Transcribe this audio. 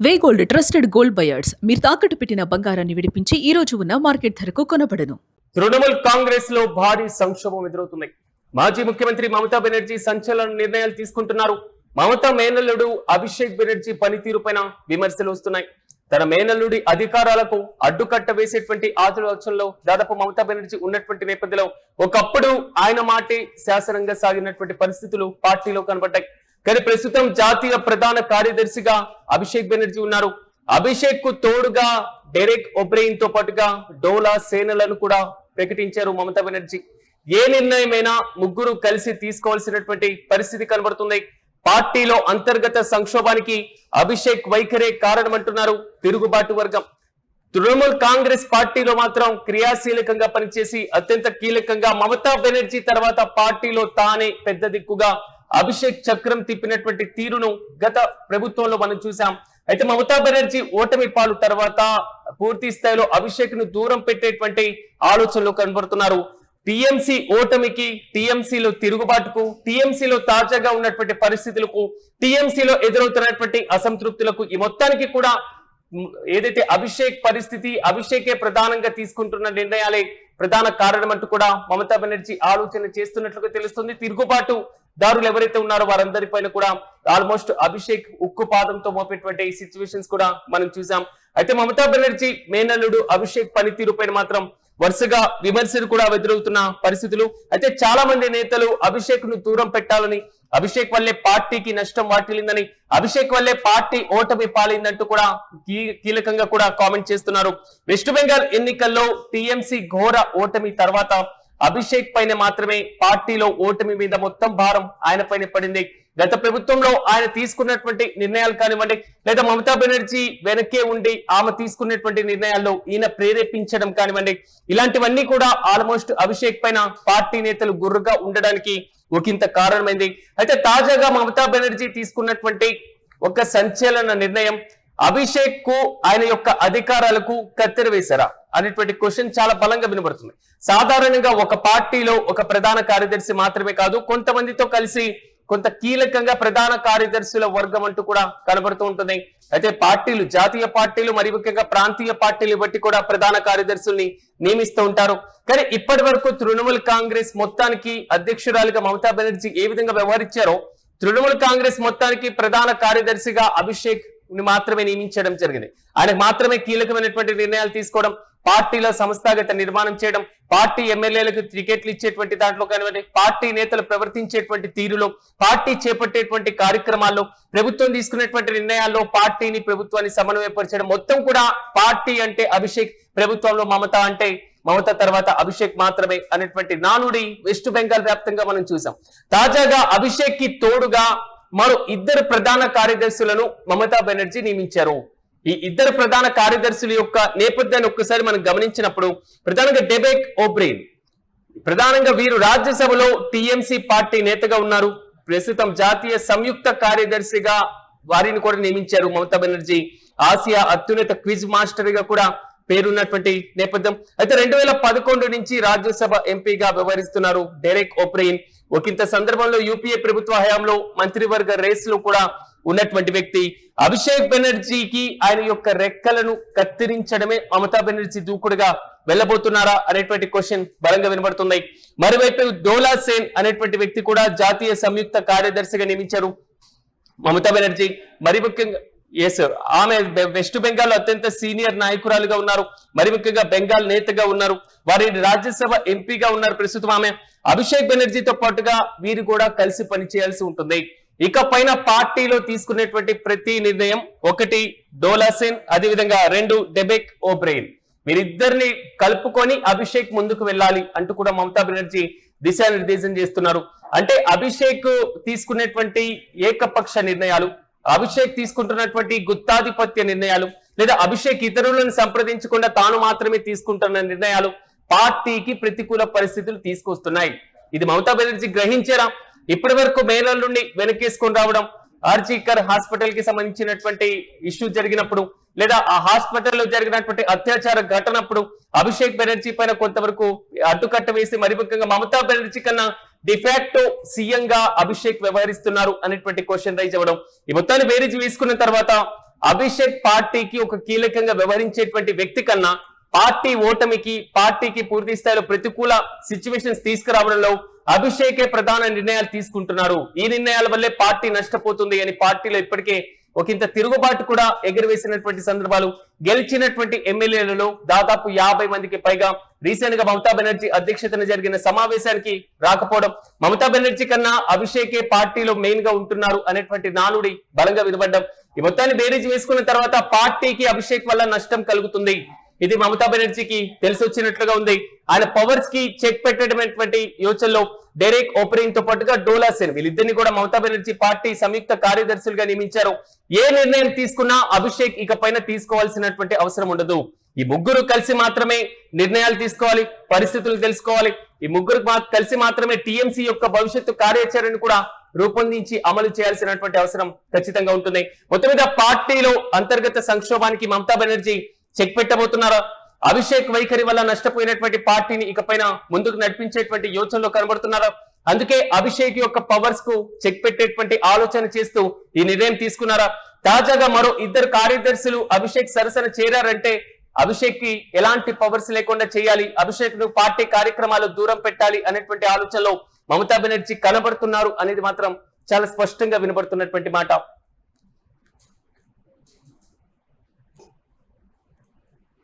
వే gold trusted gold buyers మీరు తాకట్టు పెట్టిన బంగారాన్ని విడిపించి ఈ రోజు ఉన్న మార్కెట్ ధరకు కొనబడను. తృణమూల్ కాంగ్రెస్ లో భారీ సంక్షోభం ఎదురవుతుంది. మాజీ ముఖ్యమంత్రి మమతా బెనర్జీ సంచలన నిర్ణయాలు తీసుకుంటున్నారు. మమతా మేనల్లుడు అభిషేక్ బెనర్జీ పనితీరుపైన విమర్శలు వస్తున్నాయి. తన మేనల్లుడి అధికారాలకు అడ్డుకట్ట వేసేటువంటి ఆలోచనలో దాదాపు మమతా బెనర్జీ ఉన్నటువంటి నేపథ్యంలో ఒకప్పుడు ఆయన మాటే శాసనంగా సాగినటువంటి పరిస్థితులు పార్టీలో కనబడ్డాయి. కానీ ప్రస్తుతం జాతీయ ప్రధాన కార్యదర్శిగా అభిషేక్ బెనర్జీ ఉన్నారు. అభిషేక్ కు తోడుగా డెరెక్ ఒబ్రెయిన్ తో పాటుగా డోలా సేనలను కూడా ప్రకటించారు మమతా బెనర్జీ. ఏ నిర్ణయమైనా ముగ్గురు కలిసి తీసుకోవాల్సినటువంటి పరిస్థితి కనబడుతుంది. పార్టీలో అంతర్గత సంక్షోభానికి అభిషేక్ వైఖరే కారణమంటున్నారు తిరుగుబాటు వర్గం. తృణమూల్ కాంగ్రెస్ పార్టీలో మాత్రం క్రియాశీలకంగా పనిచేసి అత్యంత కీలకంగా మమతా బెనర్జీ తర్వాత పార్టీలో తానే పెద్ద దిక్కుగా అభిషేక్ చక్రం తిప్పినటువంటి తీరును గత ప్రభుత్వంలో మనం చూసాం. అయితే మమతా బెనర్జీ ఓటమి పాలు తర్వాత పూర్తి స్థాయిలో అభిషేక్ ను దూరం పెట్టేటువంటి ఆలోచనలు కనబడుతున్నారు. టీఎంసీ ఓటమికి, టీఎంసీలో తిరుగుబాటుకు, టీఎంసీలో తాజాగా ఉన్నటువంటి పరిస్థితులకు, టీఎంసీలో ఎదురవుతున్నటువంటి అసంతృప్తులకు ఈ మొత్తానికి కూడా ఏదైతే అభిషేక్ పరిస్థితి, అభిషేకే ప్రధానంగా తీసుకుంటున్న నిర్ణయాలే ప్రధాన కారణం అంటూ కూడా మమతా బెనర్జీ ఆలోచన చేస్తున్నట్లుగా తెలుస్తుంది. తిరుగుబాటు దారులు ఎవరైతే ఉన్నారో వారందరి పైన కూడా ఆల్మోస్ట్ అభిషేక్ ఉక్కుపాదంతో మోపేటువంటి సిచ్యువేషన్స్ కూడా మనం చూసాం. అయితే మమతా బెనర్జీ మేనల్లుడు అభిషేక్ పనితీరు పైన మాత్రం వరుసగా విమర్శలు కూడా ఎదురవుతున్న పరిస్థితులు. అయితే చాలా మంది నేతలు అభిషేక్ ను దూరం పెట్టాలని, అభిషేక్ వల్లే పార్టీకి నష్టం వాటిల్లిందని, అభిషేక్ వల్లే పార్టీ ఓటమి పాలైందంటూ కూడా కీలకంగా కూడా కామెంట్ చేస్తున్నారు. వెస్ట్ బెంగాల్ ఎన్నికల్లో టీఎంసీ ఘోర ఓటమి తర్వాత అభిషేక్ పైన మాత్రమే పార్టీలో ఓటమి మీద మొత్తం భారం ఆయన పైన పడింది. గత ప్రభుత్వంలో ఆయన తీసుకున్నటువంటి నిర్ణయాలు కానివ్వండి, లేదా మమతా బెనర్జీ వెనకే ఉండి ఆమె తీసుకున్నటువంటి నిర్ణయాల్లో ఈయన ప్రేరేపించడం కానివ్వండి, ఇలాంటివన్నీ కూడా ఆల్మోస్ట్ అభిషేక్ పైన పార్టీ నేతలు గుర్రుగా ఉండడానికి ఒకంత కారణమైంది. అయితే తాజాగా మమతా బెనర్జీ తీసుకున్నటువంటి ఒక సంచలన నిర్ణయం అభిషేక్ కు ఆయన యొక్క అధికారాలకు కత్తెర వేశారా అనేటువంటి క్వశ్చన్ చాలా బలంగా వినబడుతుంది. సాధారణంగా ఒక పార్టీలో ఒక ప్రధాన కార్యదర్శి మాత్రమే కాదు, కొంతమందితో కలిసి కొంత కీలకంగా ప్రధాన కార్యదర్శుల వర్గం అంటూ కూడా కనబడుతూ ఉంటుంది. అయితే పార్టీలు, జాతీయ పార్టీలు మరి ముఖ్యంగా ప్రాంతీయ పార్టీలు బట్టి కూడా ప్రధాన కార్యదర్శుల్ని నియమిస్తూ ఉంటారు. కానీ ఇప్పటి వరకు తృణమూల్ కాంగ్రెస్ మొత్తానికి అధ్యక్షురాలిగా మమతా బెనర్జీ ఏ విధంగా వ్యవహరించారో, తృణమూల్ కాంగ్రెస్ మొత్తానికి ప్రధాన కార్యదర్శిగా అభిషేక్ మాత్రమే నియమించడం జరిగింది. ఆయనకు మాత్రమే కీలకమైనటువంటి నిర్ణయాలు తీసుకోవడం, పార్టీలో సంస్థాగత నిర్మాణం చేయడం, పార్టీ ఎమ్మెల్యేలకు టికెట్లు ఇచ్చేటువంటి దాంట్లో కానివ్వండి, పార్టీ నేతలు ప్రవర్తించేటువంటి తీరులో, పార్టీ చేపట్టేటువంటి కార్యక్రమాల్లో, ప్రభుత్వం తీసుకునేటువంటి నిర్ణయాల్లో పార్టీని, ప్రభుత్వాన్ని సమన్వయపరచడం, మొత్తం కూడా పార్టీ అంటే అభిషేక్, ప్రభుత్వంలో మమత అంటే మమత తర్వాత అభిషేక్ మాత్రమే అనేటువంటి నానుడి వెస్ట్ బెంగాల్ వ్యాప్తంగా మనం చూసాం. తాజాగా అభిషేక్ కి తోడుగా మరో ఇద్దరు ప్రధాన కార్యదర్శులను మమతా బెనర్జీ నియమించారు. ఈ ఇద్దరు ప్రధాన కార్యదర్శుల యొక్క నేపథ్యాన్ని ఒక్కసారి మనం గమనించినప్పుడు ప్రధానంగా డెరెక్ ఒబ్రెయిన్, ప్రధానంగా వీరు రాజ్యసభలో టీఎంసీ పార్టీ నేతగా ఉన్నారు. ప్రస్తుతం జాతీయ సంయుక్త కార్యదర్శిగా వారిని కూడా నియమించారు మమతా బెనర్జీ. ఆసియా అత్యున్నత క్విజ్ మాస్టర్ గా కూడా పేరున్నటువంటి నేపథ్యం. అయితే 2011 నుంచి రాజ్యసభ ఎంపీగా వ్యవహరిస్తున్నారు డెరెక్ ఒబ్రెయిన్. ఒకంత సందర్భంలో యూపీఏ ప్రభుత్వ హయాంలో మంత్రివర్గ రేసులో కూడా ఉన్నటువంటి వ్యక్తి. అభిషేక్ బెనర్జీకి ఆయన యొక్క రెక్కలను కత్తిరించడమే మమతా బెనర్జీ దూకుడుగా వెళ్ళబోతున్నారా అనేటువంటి క్వశ్చన్ బలంగా వినబడుతున్నాయి. మరోవైపు డోలా సేన్ అనేటువంటి వ్యక్తి కూడా జాతీయ సంయుక్త కార్యదర్శిగా నియమించారు మమతా బెనర్జీ. మరి ముఖ్యంగా ఆమె వెస్ట్ బెంగాల్ అత్యంత సీనియర్ నాయకురాలుగా ఉన్నారు, మరి ముఖ్యంగా బెంగాల్ నేతగా ఉన్నారు, వారి రాజ్యసభ ఎంపీగా ఉన్నారు ప్రస్తుతం ఆమె. అభిషేక్ బెనర్జీతో పాటుగా వీరు కూడా కలిసి పనిచేయాల్సి ఉంటుంది. ఇక పైన పార్టీలో తీసుకునేటువంటి ప్రతి నిర్ణయం, ఒకటి డోలా సేన్, అదేవిధంగా రెండు డెరెక్ ఒబ్రెయిన్, వీరిద్దరిని కలుపుకొని అభిషేక్ ముందుకు వెళ్ళాలి అంటూ కూడా మమతా బెనర్జీ దిశానిర్దేశం చేస్తున్నారు. అంటే అభిషేక్ తీసుకునేటువంటి ఏకపక్ష నిర్ణయాలు, అభిషేక్ తీసుకుంటున్నటువంటి గుత్తాధిపత్య నిర్ణయాలు, లేదా అభిషేక్ ఇతరులను సంప్రదించకుండా తాను మాత్రమే తీసుకుంటున్న నిర్ణయాలు పార్టీకి ప్రతికూల పరిస్థితులు తీసుకొస్తున్నాయి. ఇది మమతా బెనర్జీ గ్రహించారా? ఇప్పటి వరకు మేనల్ నుండి వెనకేసుకొని రావడం, ఆర్జీకర్ హాస్పిటల్ కి సంబంధించినటువంటి ఇష్యూ జరిగినప్పుడు, లేదా ఆ హాస్పిటల్లో జరిగినటువంటి అత్యాచార ఘటనప్పుడు అభిషేక్ బెనర్జీ పైన కొంతవరకు అడ్డుకట్ట వేసి, మరి ముఖ్యంగా మమతా బెనర్జీ కన్నా డిఫాక్టో సీఎం గా అభిషేక్ వ్యవహరిస్తున్నారు అనేటువంటి క్వశ్చన్ రైజ్ అవ్వడం, ఈ మొత్తాన్ని బేరీజ్ వేసుకున్న తర్వాత అభిషేక్ పార్టీకి ఒక కీలకంగా వ్యవహరించేటువంటి వ్యక్తి కన్నా పార్టీ ఓటమికి పార్టీకి పూర్తి స్థాయిలో ప్రతికూల సిచ్యువేషన్స్ తీసుకురావడంలో అభిషేకే ప్రధాన నిర్ణయాలు తీసుకుంటున్నారు. ఈ నిర్ణయాల వల్లే పార్టీ నష్టపోతుంది అని పార్టీలో ఇప్పటికే ఒకంత తిరుగుబాటు కూడా ఎగురవేసినటువంటి సందర్భాలు, గెలిచినటువంటి ఎమ్మెల్యేలలో దాదాపు 50 మందికి పైగా రీసెంట్ గా మమతా బెనర్జీ అధ్యక్షతన జరిగిన సమావేశానికి రాకపోవడం, మమతా బెనర్జీ కన్నా అభిషేకే పార్టీలో మెయిన్ గా ఉంటున్నారు అనేటువంటి నానుడి బలంగా వినబడ్డం, ఈ మొత్తాన్ని బేరీజ్ వేసుకున్న తర్వాత పార్టీకి అభిషేక్ వల్ల నష్టం కలుగుతుంది. ఇది మమతా బెనర్జీకి తెలిసి వచ్చినట్లుగా ఉంది. ఆయన పవర్స్ కి చెక్ పెట్టడమైనటువంటి యోచనలో డెరెక్ ఓబ్రెయిన్ తో పాటుగా డోలా సేన్ వీళ్ళిద్దరిని కూడా మమతా బెనర్జీ పార్టీ సంయుక్త కార్యదర్శులుగా నియమించారు. ఏ నిర్ణయం తీసుకున్నా అభిషేక్ ఇక పైన తీసుకోవాల్సినటువంటి అవసరం ఉండదు. ఈ ముగ్గురు కలిసి మాత్రమే నిర్ణయాలు తీసుకోవాలి, పరిస్థితులు తెలుసుకోవాలి. ఈ ముగ్గురు కలిసి మాత్రమే టీఎంసీ యొక్క భవిష్యత్తు కార్యాచరణ కూడా రూపొందించి అమలు చేయాల్సినటువంటి అవసరం ఖచ్చితంగా ఉంటుంది. మొత్తం మీద పార్టీలో అంతర్గత సంక్షోభానికి మమతా బెనర్జీ చెక్ పెట్టబోతున్నారా? అభిషేక్ వైఖరి వల్ల నష్టపోయినటువంటి పార్టీని ఇకపైన ముందుకు నడిపించేటువంటి యోచనలో కనబడుతున్నారా? అందుకే అభిషేక్ యొక్క పవర్స్ కు చెక్ పెట్టేటువంటి ఆలోచన చేస్తూ ఈ నిర్ణయం తీసుకున్నారా? తాజాగా మరో 2 కార్యదర్శులు అభిషేక్ సరసన చేరారంటే అభిషేక్ కి ఎలాంటి పవర్స్ లేకుండా చేయాలి, అభిషేక్ ను పార్టీ కార్యక్రమాలు దూరం పెట్టాలి అనేటువంటి ఆలోచనలో మమతా బెనర్జీ కనబడుతున్నారు అనేది మాత్రం చాలా స్పష్టంగా వినబడుతున్నటువంటి మాట.